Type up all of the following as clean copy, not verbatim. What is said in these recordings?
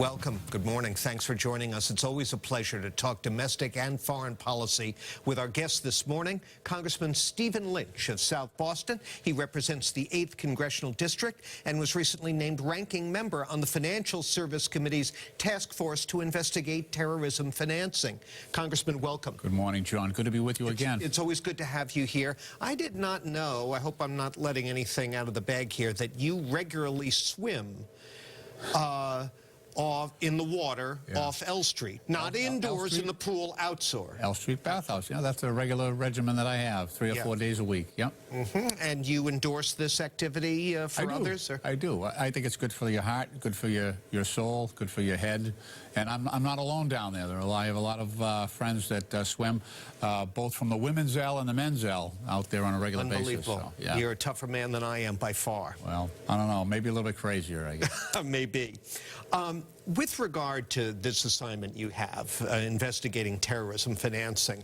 Welcome. Good morning. Thanks for joining us. It's always a pleasure to talk domestic and foreign policy with our guest this morning, Congressman Stephen Lynch of South Boston. He represents the 8th Congressional District and was recently named ranking member on the Financial Service Committee's task force to investigate terrorism financing. Congressman, welcome. Good morning, John. Good to be with you again. It's always good to have you here. I did not know, I hope I'm not letting anything out of the bag here, that you regularly swim off in the water off L Street, not indoors in the pool, outdoors. L Street bathhouse. Yeah, that's a regular regimen that I have, 3 or 4 days a week. Yep. And you endorse this activity for others? Or? I do. I think it's good for your heart, good for your soul, good for your head. And I'm not alone down there. I have a lot of friends that swim, both from the women's L and the men's L out there on a regular basis. Unbelievable. So, yeah. You're a tougher man than I am by far. Well, I don't know. Maybe a little bit crazier, I guess. Maybe. With regard to this assignment you have, investigating terrorism financing,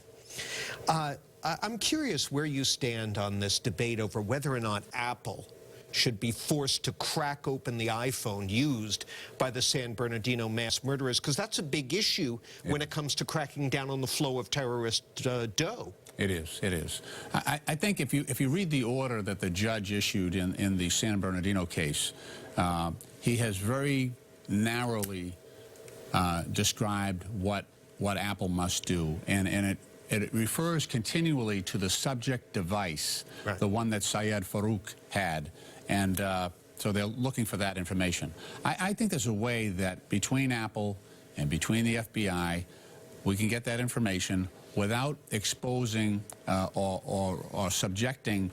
I'm curious where you stand on this debate over whether or not Apple should be forced to crack open the iPhone used by the San Bernardino mass murderers, because that's a big issue when it comes to cracking down on the flow of terrorist dough. It is. It is. I think if you read the order that the judge issued in the San Bernardino case, he has very narrowly described what Apple must do, and it refers continually to the subject device, the one that Syed Farouk had, and so they're looking for that information. I think there's a way that between Apple and between the FBI, we can get that information without exposing or subjecting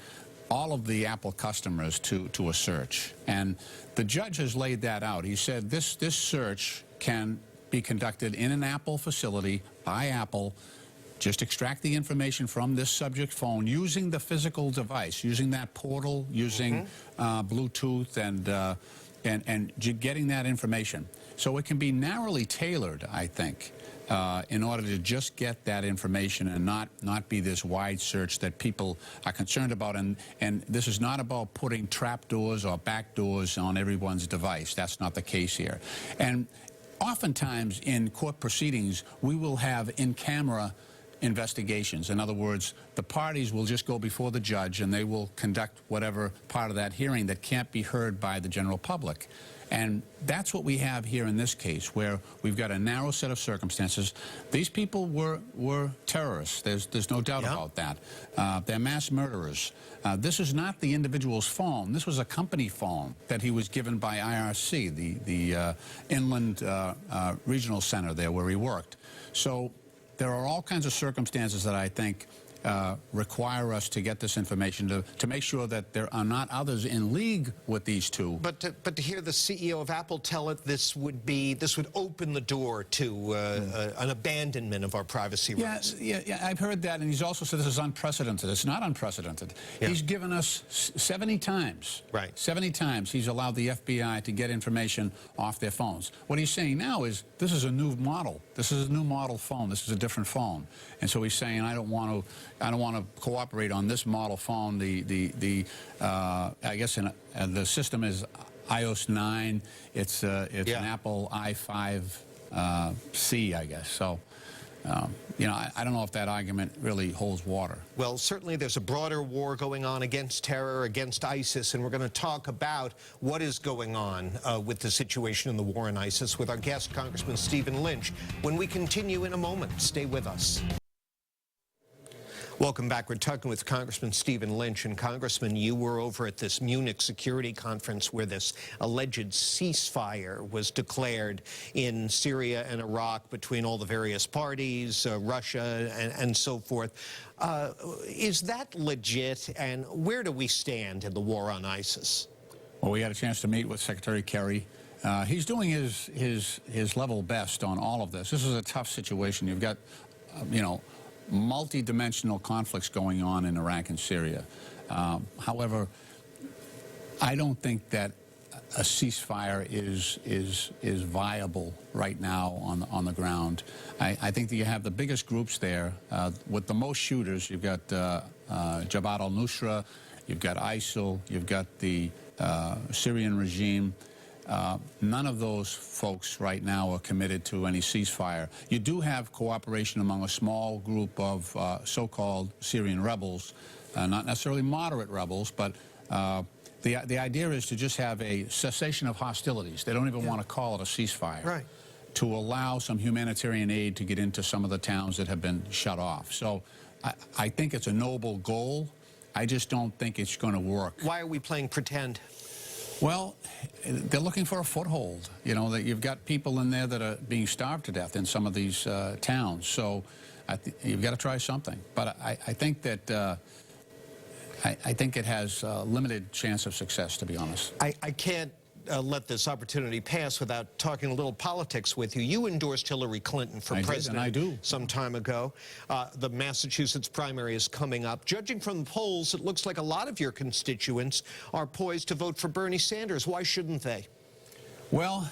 all of the Apple customers to a search. And the judge has laid that out. He said this search can be conducted in an Apple facility by Apple. Just extract the information from this subject phone using the physical device, using that portal, using Bluetooth and getting that information. So it can be narrowly tailored, I think, in order to just get that information and not be this wide search that people are concerned about. And this is not about putting trapdoors or backdoors on everyone's device. That's not the case here. And oftentimes in court proceedings, we will have in-camera investigations. In other words, the parties will just go before the judge and they will conduct whatever part of that hearing that can't be heard by the general public. And that's what we have here in this case, where we've got a narrow set of circumstances. These people were terrorists. There's no doubt about that. They're mass murderers. This is not the individual's phone. This was a company phone that he was given by IRC, the Inland Regional Center there where he worked. So there are all kinds of circumstances that I think require us to get this information to make sure that there are not others in league with these two. But to hear the CEO of Apple tell it, this would open the door to an abandonment of our privacy rights. Yeah, I've heard that, and he's also said this is unprecedented. It's not unprecedented. He's given us 70 times. 70 times he's allowed the FBI to get information off their phones. What he's saying now is this is a new model. This is a new model phone. This is a different phone. And so he's saying I don't want to cooperate on this model phone. I guess the system is iOS 9. It's an Apple i5C, I guess. So, you know, I don't know if that argument really holds water. Well, certainly there's a broader war going on against terror, against ISIS, and we're going to talk about what is going on with the situation in the war on ISIS with our guest, Congressman Stephen Lynch, when we continue in a moment. Stay with us. Welcome back. We're talking with Congressman Stephen Lynch. And Congressman, you were over at this Munich security conference where this alleged ceasefire was declared in Syria and Iraq between all the various parties, Russia and so forth. Is that legit? And where do we stand in the war on ISIS? Well, we had a chance to meet with Secretary Kerry. He's doing his level best on all of this. This is a tough situation. You've got, you know, multi-dimensional conflicts going on in Iraq and Syria. However, I don't think that a ceasefire is viable right now on the ground. I think that you have the biggest groups there with the most shooters. You've got Jabhat al-Nusra, you've got ISIL, you've got the Syrian regime. none of those folks right now are committed to any ceasefire. You do have cooperation among a small group of so-called Syrian rebels, not necessarily moderate rebels, but the idea is to just have a cessation of hostilities. They don't even want to call it a ceasefire. Right. To allow some humanitarian aid to get into some of the towns that have been shut off. So I think it's a noble goal. I just don't think it's going to work. Why are we playing pretend? Well, they're looking for a foothold. You know, that you've got people in there that are being starved to death in some of these towns. So you've got to try something. But I think that I think it has a limited chance of success, to be honest. I can't let this opportunity pass without talking a little politics with you. You endorsed Hillary Clinton for president I do. some time ago. The Massachusetts primary is coming up. Judging from the polls, it looks like a lot of your constituents are poised to vote for Bernie Sanders. Why shouldn't they? Well,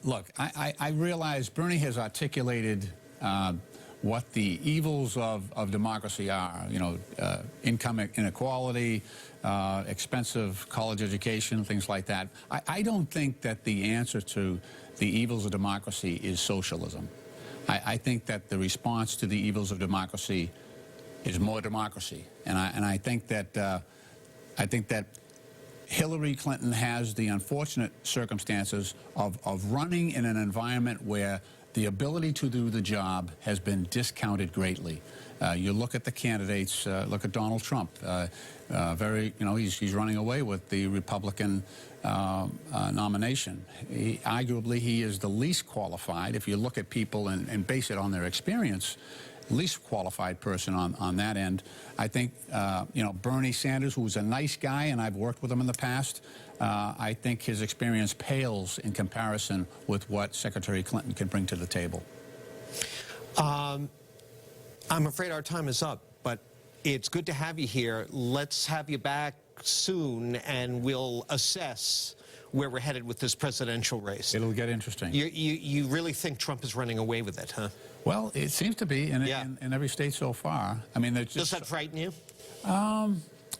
look, I realize Bernie has articulated what the evils of democracy are. You know, income inequality, expensive college education, things like that. I don't think that the answer to the evils of democracy is socialism. I think that the response to the evils of democracy is more democracy. And I think that Hillary Clinton has the unfortunate circumstances of running in an environment where the ability to do the job has been discounted greatly. You look at the candidates, look at Donald Trump. He's running away with the Republican nomination. Arguably, he is the least qualified, if you look at people and base it on their experience, least qualified person on that end. I think, Bernie Sanders, who's a nice guy, and I've worked with him in the past, I think his experience pales in comparison with what Secretary Clinton can bring to the table. I'm afraid our time is up, but it's good to have you here. Let's have you back soon, and we'll assess where we're headed with this presidential race. It'll get interesting. You really think Trump is running away with it, huh? Well, it seems to be in every state so far. I mean, does that frighten you?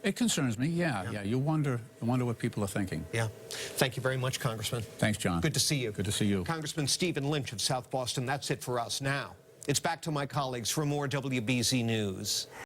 It concerns me, yeah. You wonder what people are thinking. Yeah. Thank you very much, Congressman. Thanks, John. Good to see you. Good to see you. Congressman Stephen Lynch of South Boston. That's it for us. Now, it's back to my colleagues for more WBZ News.